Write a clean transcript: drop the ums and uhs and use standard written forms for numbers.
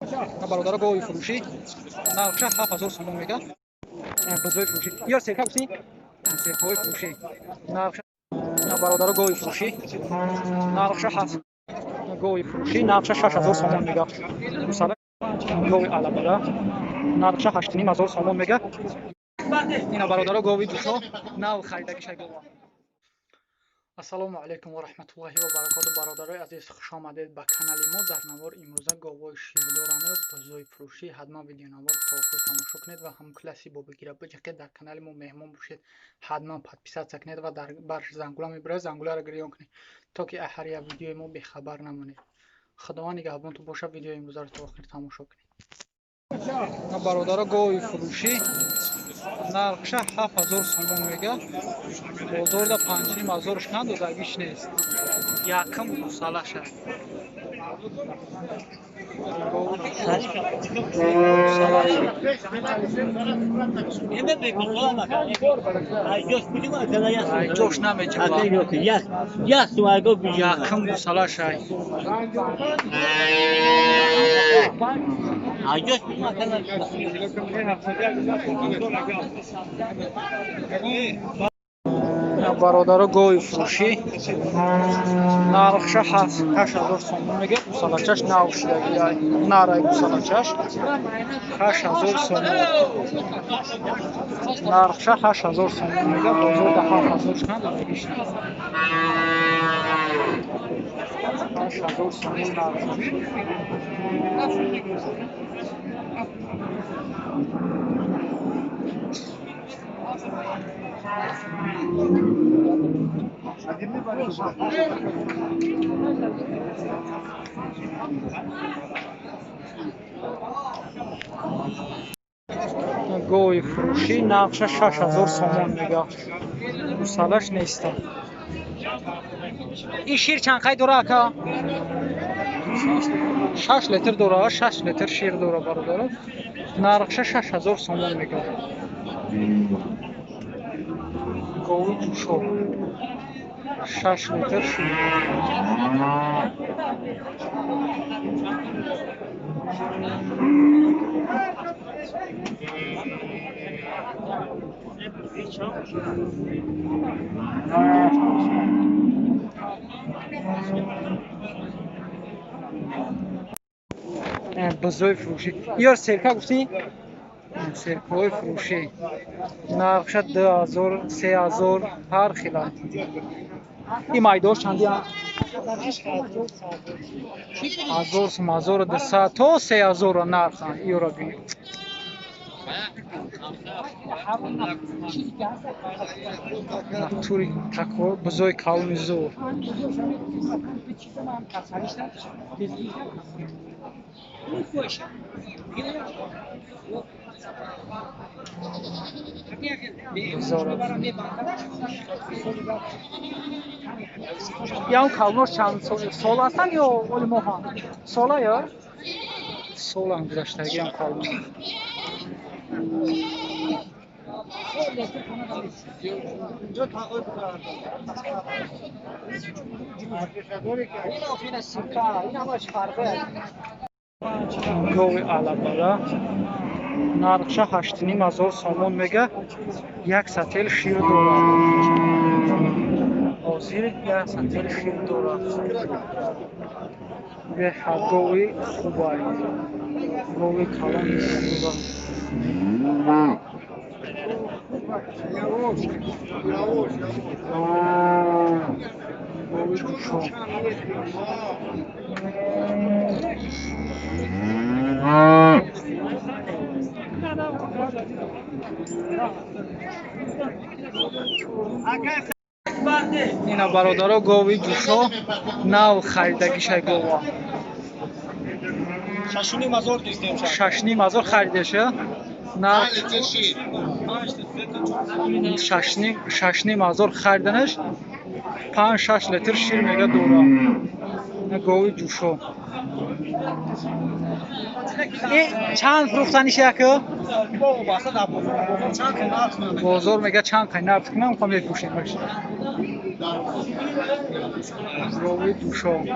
برادر گاوی فروشی نقشه 7000 سوم میگه. بزوی فروشی یا سرکه بسی سرکه فروشی نقشه برادر گاوی فروشی نقشه 7 گاوی فروشی نقشه 6000 سوم میگه. مثلا گاوی علبه نقشه 8500 سوم میگه. اینا برادر گاوی دوشو نو خریدگی شای گاوا. السلام علیکم و رحمت الله و برکاته. برادرای عزیز خوش آمدید به کانال ما. در نوار امروزه گاوای شیردارانه بزوی فروشی حتما ویدیو نوار تا آخر تماشا کنید و هم کلاسی با بگیره بجه در کانال ما مهمان باشید. حتما پادپیسات کنید و در برش زنگوله میبره زنگوله را گریان کنید تا که هر یک ویدیو ما بخبر نمونید. خداوند نگهبان تو باشه. ویدیو امروزه را تا آخر تماشا کنید. برادر گاوی فروشی نرخش 7000 سوم میگه. بازار دا 5000 کند و دگیش نیست. یکم ساله شد. جوش نمیجه یکم ساله شد. برادر گاوی فروشی نرخش 8000 سوم میگه. گوسالچش نو شده نره گوسالچش 8000 سوم نرخش 8000 سوم میگه. بازار ده 7000 کند دیگه 8000 سوم نرخش. گاوی فروشی نقشه 6000 سوم میگه. گوسالش نیست. این شیر چند قای دوره اکا؟ 6 لیتر دوره. 6 لیتر شیر دوره برادر. نرخشه 6000 سوم میگه. گاوی جوشو 6 لیتر شیر. بزوی فروشی یا سرکه گفتی؟ سرکه فروشی نقشه 2000 3000 هر خیلی. این مایدار چندی هم؟ 1200 تا 3000 نرخ هم این را بینیم. توری تکو بزوی کلمی زور یا اون کلماش چند سال هستن یا ولی ماه ساله یا؟ سال هم گذشتگی هم کلماش گاوی علبه نرخشه 8500 سوم میگه. یک سطل شیر دوره. حاضر یک سطل شیر دوره. به گاوی خوبه. گاوی کلان خوبه. گاوی جوشو اینا برادر گاوی جوشو نو خریدگی شای گاوا 6500 خریده شه. نه 6500 خریدنش 5-6 لیتر شیر میگه دوره. گاوی جوشو این چند فروختنیش یکه؟ بازار میگه چند خیلی نفت کنم میخوام بفروشیم باشه راوی دوشام